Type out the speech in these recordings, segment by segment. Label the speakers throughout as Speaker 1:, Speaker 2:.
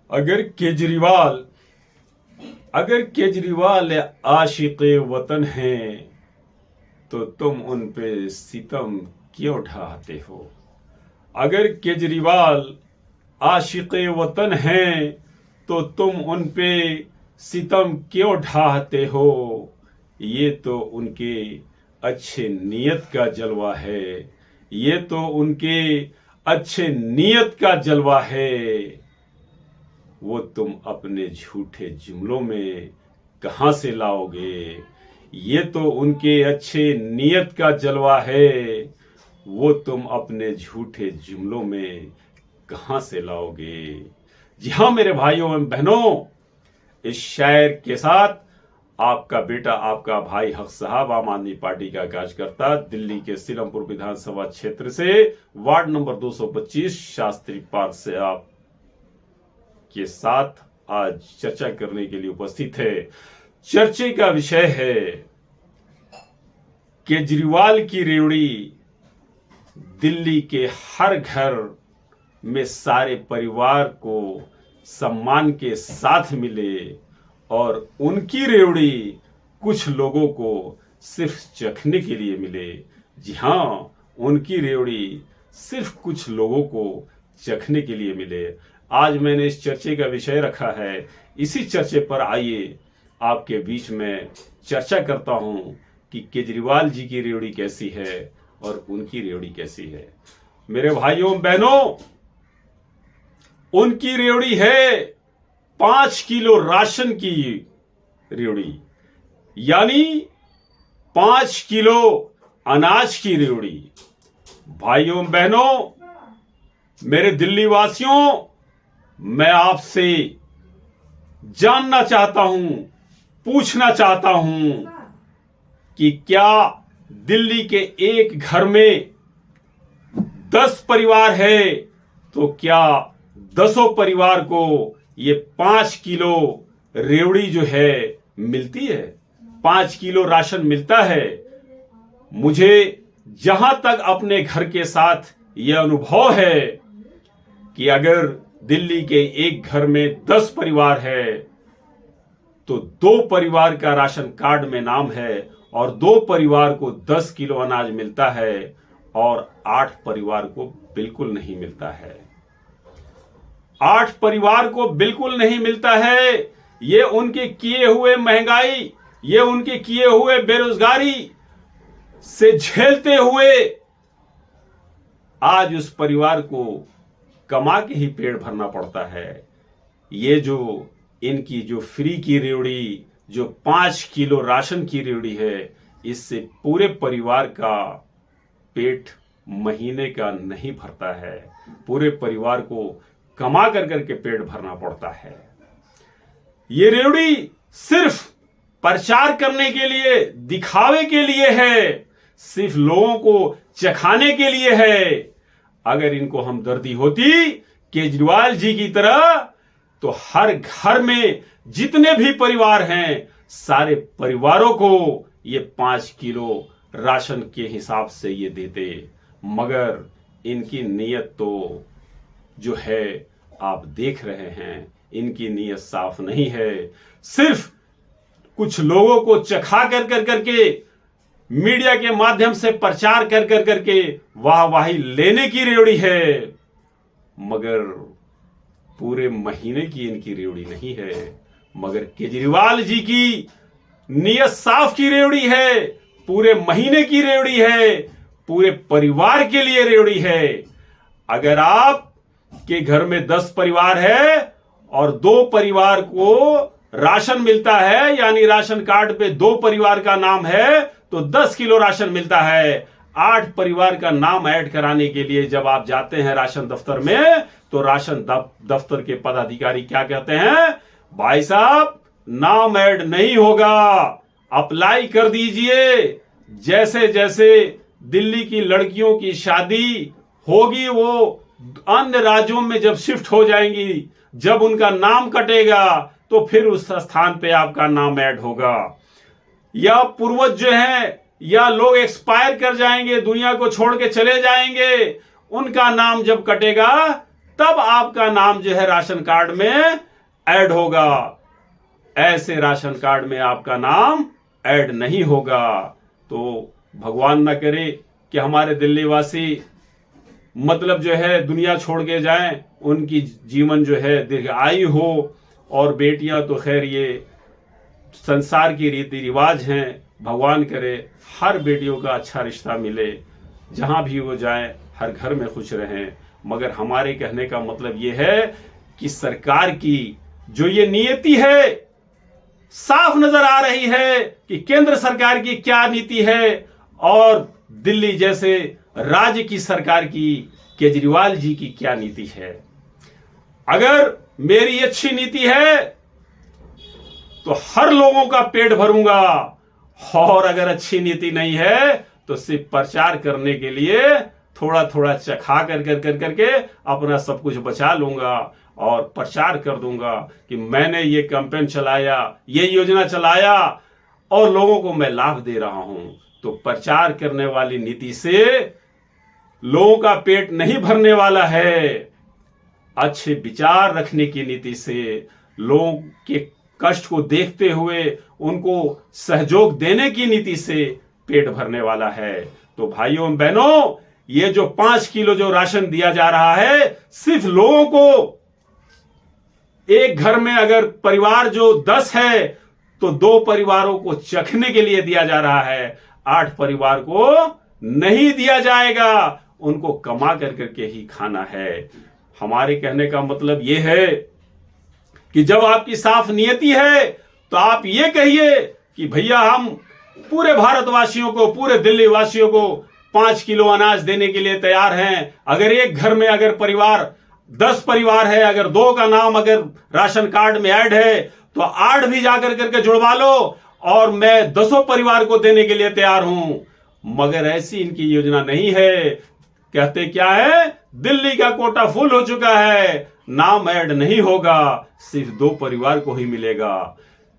Speaker 1: अगर केजरीवाल अगर केजरीवाल आशिक़े वतन हैं तो तुम उन पे सितम क्यों ढाते हो। अगर केजरीवाल आशिक़े वतन हैं तो तुम उन पे सितम क्यों ढाते हो। ये तो उनके अच्छे नीयत का जलवा है, ये तो उनके अच्छे नीयत का जलवा है। वो तुम अपने झूठे जुमलों में कहां से लाओगे। ये तो उनके अच्छे नीयत का जलवा है, वो तुम अपने झूठे जुमलों में कहां से लाओगे। जी हाँ मेरे भाइयों एवं बहनों, इस शायर के साथ आपका बेटा, आपका भाई हक साहब, आम आदमी पार्टी का कार्यकर्ता, दिल्ली के सीलमपुर विधानसभा क्षेत्र से वार्ड नंबर 225 शास्त्री पार्क से आप के साथ आज चर्चा करने के लिए उपस्थित है। चर्चे का विषय है केजरीवाल की रेवड़ी दिल्ली के हर घर में सारे परिवार को सम्मान के साथ मिले और उनकी रेवड़ी कुछ लोगों को सिर्फ चखने के लिए मिले। जी हाँ, उनकी रेवड़ी सिर्फ कुछ लोगों को चखने के लिए मिले। आज मैंने इस चर्चे का विषय रखा है। इसी चर्चे पर आइए आपके बीच में चर्चा करता हूं कि केजरीवाल जी की रेवड़ी कैसी है और उनकी रेवड़ी कैसी है। मेरे भाइयों बहनों, उनकी रेवड़ी है 5 किलो राशन की रेवड़ी, यानी 5 किलो अनाज की रेवड़ी। भाइयों बहनों, मेरे दिल्ली वासियों, मैं आपसे जानना चाहता हूं, पूछना चाहता हूं कि क्या दिल्ली के एक घर में 10 परिवार है तो क्या 10 परिवार को ये 5 किलो रेवड़ी जो है मिलती है, 5 किलो राशन मिलता है। मुझे जहां तक अपने घर के साथ यह अनुभव है कि अगर दिल्ली के एक घर में 10 परिवार है तो 2 परिवार का राशन कार्ड में नाम है और 2 परिवार को 10 किलो अनाज मिलता है और 8 परिवार को बिल्कुल नहीं मिलता है। 8 परिवार को बिल्कुल नहीं मिलता है। ये उनके किए हुए महंगाई, ये उनके किए हुए बेरोजगारी से झेलते हुए आज उस परिवार को कमा के ही पेट भरना पड़ता है। ये जो इनकी जो फ्री की रेवड़ी, जो 5 किलो राशन की रेवड़ी है, इससे पूरे परिवार का पेट महीने का नहीं भरता है। पूरे परिवार को कमा कर करके पेट भरना पड़ता है। ये रेवड़ी सिर्फ प्रचार करने के लिए, दिखावे के लिए है, सिर्फ लोगों को चखाने के लिए है। अगर इनको हमदर्दी होती केजरीवाल जी की तरह तो हर घर में जितने भी परिवार हैं सारे परिवारों को ये 5 किलो राशन के हिसाब से ये देते। मगर इनकी नीयत तो जो है आप देख रहे हैं, इनकी नीयत साफ नहीं है। सिर्फ कुछ लोगों को चखा कर करके मीडिया के माध्यम से प्रचार कर करके वाहवाही लेने की रेवड़ी है, मगर पूरे महीने की इनकी रेवड़ी नहीं है। मगर केजरीवाल जी की नीयत साफ की रेवड़ी है, पूरे महीने की रेवड़ी है, पूरे परिवार के लिए रेवड़ी है। अगर आप के घर में 10 परिवार है और 2 परिवार को राशन मिलता है, यानी राशन कार्ड पे 2 परिवार का नाम है तो 10 किलो राशन मिलता है। 8 परिवार का नाम ऐड कराने के लिए जब आप जाते हैं राशन दफ्तर में तो राशन दफ्तर के पदाधिकारी क्या कहते हैं, भाई साहब नाम ऐड नहीं होगा, अप्लाई कर दीजिए। जैसे जैसे दिल्ली की लड़कियों की शादी होगी, वो अन्य राज्यों में जब शिफ्ट हो जाएंगी, जब उनका नाम कटेगा तो फिर उस स्थान पे आपका नाम ऐड होगा। या पूर्वज जो हैं, या लोग एक्सपायर कर जाएंगे, दुनिया को छोड़ के चले जाएंगे, उनका नाम जब कटेगा तब आपका नाम जो है राशन कार्ड में ऐड होगा। ऐसे राशन कार्ड में आपका नाम ऐड नहीं होगा। तो भगवान ना करे कि हमारे दिल्ली वासी मतलब जो है दुनिया छोड़ के जाएं, उनकी जीवन जो है दीर्घायु हो। और बेटियां तो खैर ये संसार की रीति रिवाज हैं, भगवान करे हर बेटियों का अच्छा रिश्ता मिले, जहां भी वो जाए हर घर में खुश रहें। मगर हमारे कहने का मतलब ये है कि सरकार की जो ये नीति है, साफ नजर आ रही है कि केंद्र सरकार की क्या नीति है और दिल्ली जैसे राज्य की सरकार की, केजरीवाल जी की क्या नीति है। अगर मेरी अच्छी नीति है तो हर लोगों का पेट भरूंगा, और अगर अच्छी नीति नहीं है तो सिर्फ प्रचार करने के लिए थोड़ा थोड़ा चखा करके अपना सब कुछ बचा लूंगा और प्रचार कर दूंगा कि मैंने ये कैंपेन चलाया, ये योजना चलाया और लोगों को मैं लाभ दे रहा हूं। तो प्रचार करने वाली नीति से लोगों का पेट नहीं भरने वाला है। अच्छे विचार रखने की नीति से लोगों के कष्ट को देखते हुए उनको सहयोग देने की नीति से पेट भरने वाला है। तो भाइयों बहनों, ये जो 5 किलो जो राशन दिया जा रहा है, सिर्फ लोगों को, एक घर में अगर परिवार जो 10 है तो 2 परिवारों को चखने के लिए दिया जा रहा है, 8 परिवार को नहीं दिया जाएगा, उनको कमा करके ही खाना है। हमारे कहने का मतलब यह है कि जब आपकी साफ नियति है तो आप ये कहिए कि भैया हम पूरे भारतवासियों को, पूरे दिल्ली वासियों को 5 किलो अनाज देने के लिए तैयार हैं। अगर एक घर में अगर परिवार 10 परिवार है, अगर 2 का नाम अगर राशन कार्ड में ऐड है तो 8 भी जाकर करके जुड़वा लो और मैं 10 परिवार को देने के लिए तैयार हूं। मगर ऐसी इनकी योजना नहीं है। कहते क्या है, दिल्ली का कोटा फुल हो चुका है, नाम ऐड नहीं होगा, सिर्फ 2 परिवार को ही मिलेगा।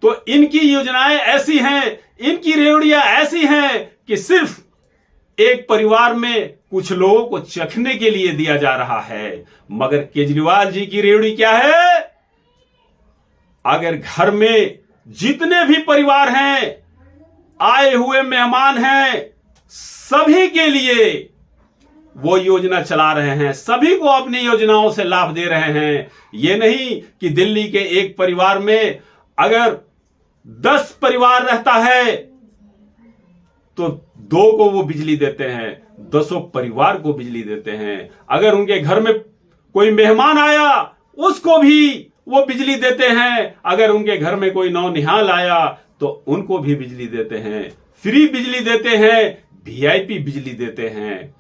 Speaker 1: तो इनकी योजनाएं ऐसी हैं, इनकी रेवड़ियां ऐसी हैं कि सिर्फ एक परिवार में कुछ लोगों को चखने के लिए दिया जा रहा है। मगर केजरीवाल जी की रेवड़ी क्या है, अगर घर में जितने भी परिवार हैं, आए हुए मेहमान हैं, सभी के लिए वो योजना चला रहे हैं, सभी को अपनी योजनाओं से लाभ दे रहे हैं। ये नहीं कि दिल्ली के एक परिवार में अगर 10 परिवार रहता है तो 2 को वो बिजली देते हैं, 10 परिवार को बिजली देते हैं। अगर उनके घर में कोई मेहमान आया उसको भी वो बिजली देते हैं। अगर उनके घर में कोई नौनिहाल आया तो उनको भी बिजली देते हैं, फ्री बिजली देते हैं, वीआईपी बिजली देते हैं।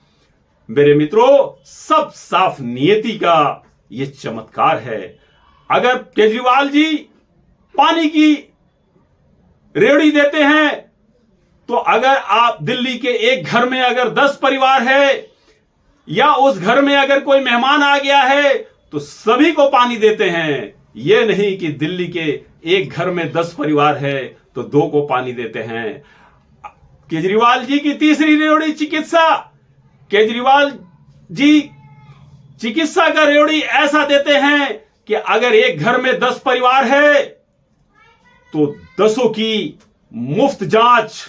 Speaker 1: मेरे मित्रों, सब साफ नियति का ये चमत्कार है। अगर केजरीवाल जी पानी की रेवड़ी देते हैं तो अगर आप दिल्ली के एक घर में अगर 10 परिवार है या उस घर में अगर कोई मेहमान आ गया है तो सभी को पानी देते हैं। यह नहीं कि दिल्ली के एक घर में 10 परिवार है तो 2 को पानी देते हैं। केजरीवाल जी की तीसरी रेवड़ी चिकित्सा। केजरीवाल जी चिकित्सा का रेवड़ी ऐसा देते हैं कि अगर एक घर में 10 परिवार है तो 10 की मुफ्त जांच,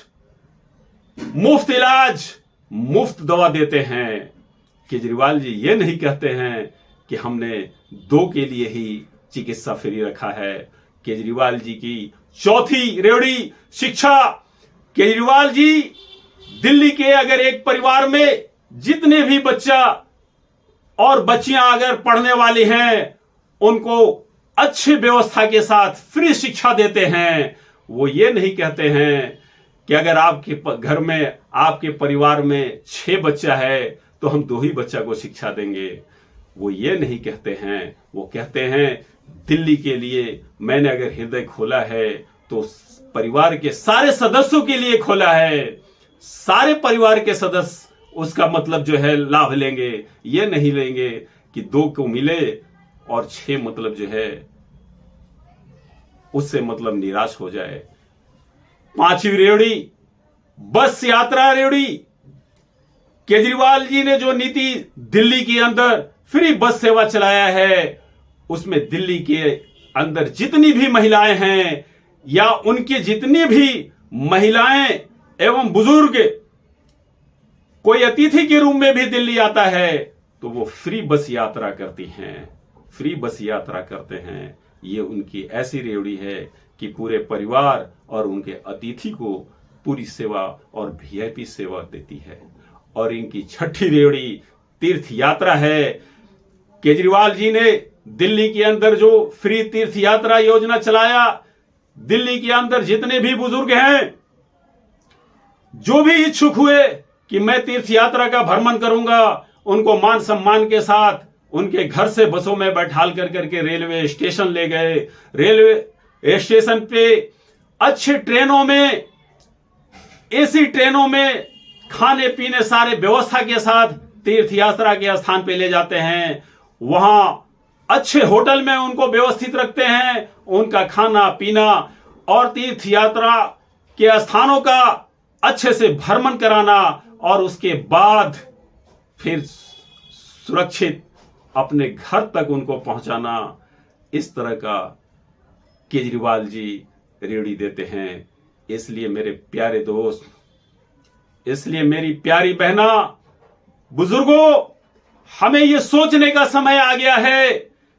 Speaker 1: मुफ्त इलाज, मुफ्त दवा देते हैं। केजरीवाल जी ये नहीं कहते हैं कि हमने 2 के लिए ही चिकित्सा फ्री रखा है। केजरीवाल जी की चौथी रेवड़ी शिक्षा। केजरीवाल जी दिल्ली के अगर एक परिवार में जितने भी बच्चा और बच्चियां अगर पढ़ने वाली हैं उनको अच्छी व्यवस्था के साथ फ्री शिक्षा देते हैं। वो ये नहीं कहते हैं कि अगर आपके घर में, आपके परिवार में 6 बच्चा है तो हम 2 ही बच्चा को शिक्षा देंगे। वो ये नहीं कहते हैं। वो कहते हैं दिल्ली के लिए मैंने अगर हृदय खोला है तो परिवार के सारे सदस्यों के लिए खोला है। सारे परिवार के सदस्य उसका मतलब जो है लाभ लेंगे। ये नहीं लेंगे कि 2 को मिले और 6 मतलब जो है उससे मतलब निराश हो जाए। 5वीं रेवड़ी बस यात्रा रेवड़ी। केजरीवाल जी ने जो नीति दिल्ली के अंदर फ्री बस सेवा चलाया है, उसमें दिल्ली के अंदर जितनी भी महिलाएं हैं या उनकी जितनी भी महिलाएं एवं बुजुर्ग कोई अतिथि के रूप में भी दिल्ली आता है तो वो फ्री बस यात्रा करती हैं, फ्री बस यात्रा करते हैं। ये उनकी ऐसी रेवड़ी है कि पूरे परिवार और उनके अतिथि को पूरी सेवा और वीआईपी सेवा देती है। और इनकी छठी रेवड़ी तीर्थ यात्रा है। केजरीवाल जी ने दिल्ली के अंदर जो फ्री तीर्थ यात्रा योजना चलाया, दिल्ली के अंदर जितने भी बुजुर्ग हैं, जो भी इच्छुक हुए कि मैं तीर्थ यात्रा का भ्रमण करूंगा, उनको मान सम्मान के साथ उनके घर से बसों में बैठाल कर करके रेलवे स्टेशन ले गए। रेलवे स्टेशन पे अच्छे ट्रेनों में, एसी ट्रेनों में खाने पीने सारे व्यवस्था के साथ तीर्थ यात्रा के स्थान पे ले जाते हैं। वहां अच्छे होटल में उनको व्यवस्थित रखते हैं, उनका खाना पीना और तीर्थ यात्रा के स्थानों का अच्छे से भ्रमण कराना और उसके बाद फिर सुरक्षित अपने घर तक उनको पहुंचाना। इस तरह का केजरीवाल जी रेवड़ी देते हैं। इसलिए मेरे प्यारे दोस्त, इसलिए मेरी प्यारी बहना, बुजुर्गों, हमें यह सोचने का समय आ गया है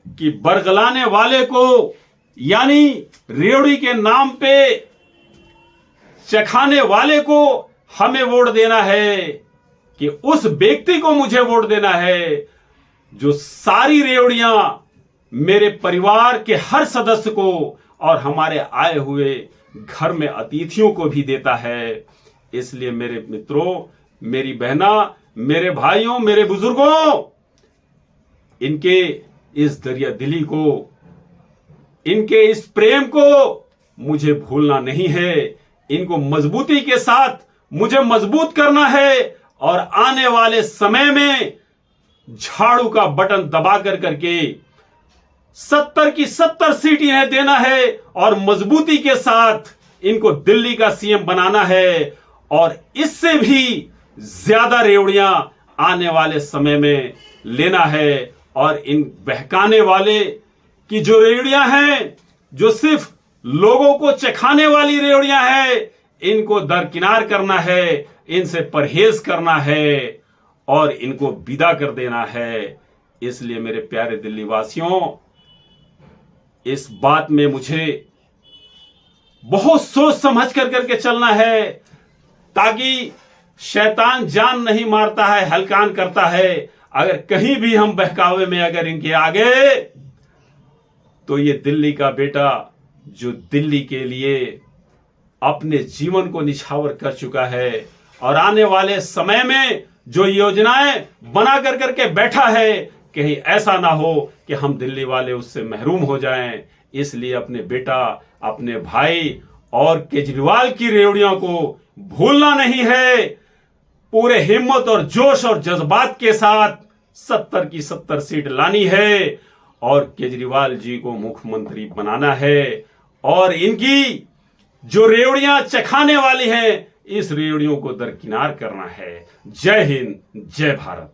Speaker 1: कि बरगलाने वाले को, यानी रेवड़ी के नाम पे चखाने वाले को हमें वोट देना है, कि उस व्यक्ति को मुझे वोट देना है जो सारी रेवड़ियां मेरे परिवार के हर सदस्य को और हमारे आए हुए घर में अतिथियों को भी देता है। इसलिए मेरे मित्रों, मेरी बहना, मेरे भाइयों, मेरे बुजुर्गों, इनके इस दरिया दिली को, इनके इस प्रेम को मुझे भूलना नहीं है। इनको मजबूती के साथ मुझे मजबूत करना है और आने वाले समय में झाड़ू का बटन दबा कर करके 70 की 70 सीट इन्हें देना है और मजबूती के साथ इनको दिल्ली का सीएम बनाना है। और इससे भी ज्यादा रेवड़ियां आने वाले समय में लेना है। और इन बहकाने वाले की जो रेवड़ियां हैं, जो सिर्फ लोगों को चखाने वाली रेवड़ियां हैं, इनको दरकिनार करना है, इनसे परहेज करना है और इनको विदा कर देना है। इसलिए मेरे प्यारे दिल्ली वासियों, इस बात में मुझे बहुत सोच समझ कर करके चलना है, ताकि शैतान जान नहीं मारता है, हलकान करता है। अगर कहीं भी हम बहकावे में अगर इनके आगे, तो ये दिल्ली का बेटा जो दिल्ली के लिए अपने जीवन को निछावर कर चुका है और आने वाले समय में जो योजनाएं बना कर करके बैठा है, कहीं ऐसा ना हो कि हम दिल्ली वाले उससे महरूम हो जाएं। इसलिए अपने बेटा, अपने भाई और केजरीवाल की रेवड़ियों को भूलना नहीं है। पूरे हिम्मत और जोश और जज्बात के साथ 70 की 70 सीट लानी है और केजरीवाल जी को मुख्यमंत्री बनाना है। और इनकी जो रेवड़ियां चखाने वाली हैं, इस रेवड़ियों को दरकिनार करना है। जय हिंद, जय भारत।